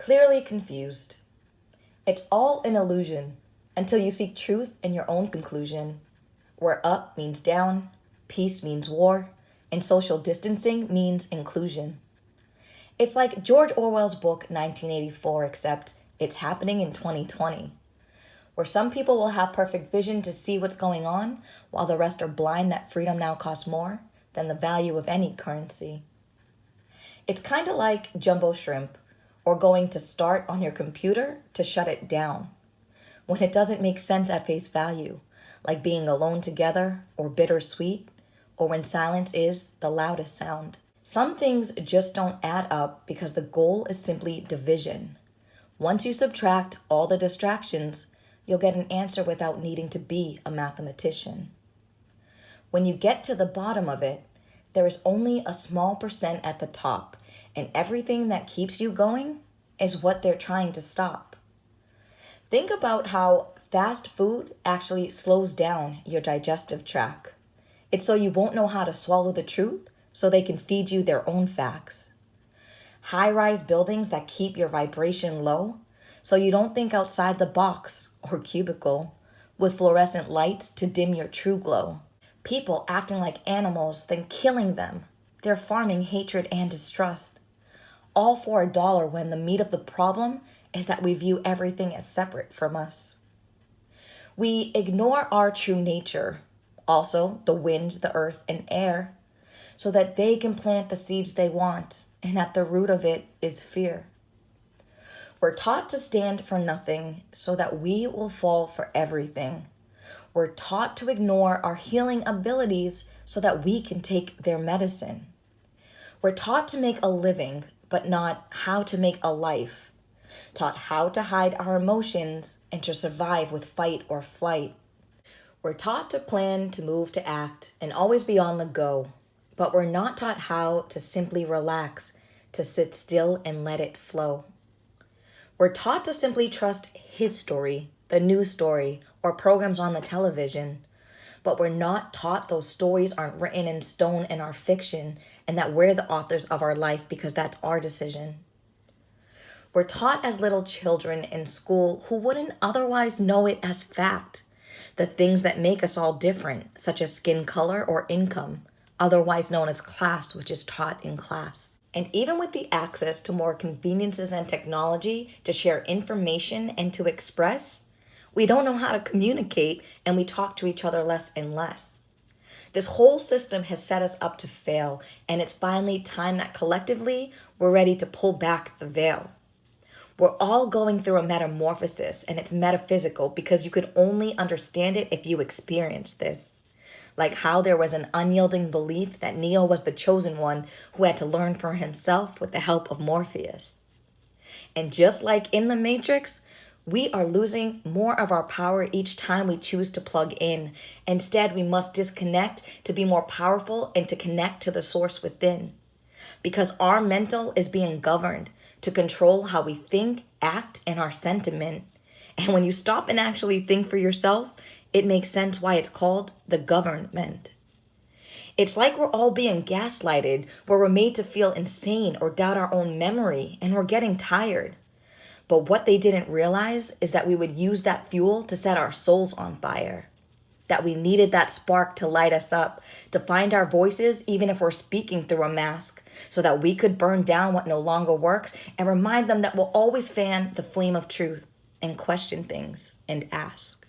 clearly confused. It's all an illusion until you seek truth in your own conclusion, where up means down, peace means war, and social distancing means inclusion. It's like George Orwell's book 1984, except it's happening in 2020, where some people will have perfect vision to see what's going on, while the rest are blind that freedom now costs more than the value of any currency. It's kind of like jumbo shrimp, or going to start on your computer to shut it down, when it doesn't make sense at face value, like being alone together, or bittersweet, or when silence is the loudest sound. Some things just don't add up because the goal is simply division. Once you subtract all the distractions, you'll get an answer without needing to be a mathematician. When you get to the bottom of it, there is only a small percent at the top, and everything that keeps you going is what they're trying to stop. Think about how fast food actually slows down your digestive tract. It's so you won't know how to swallow the truth, so they can feed you their own facts. High-rise buildings that keep your vibration low, so you don't think outside the box or cubicle, with fluorescent lights to dim your true glow. People acting like animals, then killing them. They're farming hatred and distrust. All for $1 when the meat of the problem is that we view everything as separate from us. We ignore our true nature, also the wind, the earth, and air, so that they can plant the seeds they want, and at the root of it is fear. We're taught to stand for nothing so that we will fall for everything. We're taught to ignore our healing abilities so that we can take their medicine. We're taught to make a living, but not how to make a life. Taught how to hide our emotions and to survive with fight or flight. We're taught to plan, to move, to act, and always be on the go. But we're not taught how to simply relax, to sit still and let it flow. We're taught to simply trust his story, the news story, or programs on the television. But we're not taught those stories aren't written in stone and are fiction, and that we're the authors of our life because that's our decision. We're taught as little children in school who wouldn't otherwise know it as fact. The things that make us all different, such as skin color or income, otherwise known as class, which is taught in class. And even with the access to more conveniences and technology to share information and to express, we don't know how to communicate, and we talk to each other less and less. This whole system has set us up to fail, and it's finally time that collectively we're ready to pull back the veil. We're all going through a metamorphosis, and it's metaphysical because you could only understand it if you experienced this. Like how there was an unyielding belief that Neo was the chosen one who had to learn for himself with the help of Morpheus. And just like in the Matrix, we are losing more of our power each time we choose to plug in. Instead, we must disconnect to be more powerful and to connect to the source within. Because our mental is being governed to control how we think, act, and our sentiment. And when you stop and actually think for yourself, it makes sense why it's called the government. It's like we're all being gaslighted, where we're made to feel insane or doubt our own memory, and we're getting tired. But what they didn't realize is that we would use that fuel to set our souls on fire. That we needed that spark to light us up, to find our voices even if we're speaking through a mask, so that we could burn down what no longer works and remind them that we'll always fan the flame of truth and question things and ask.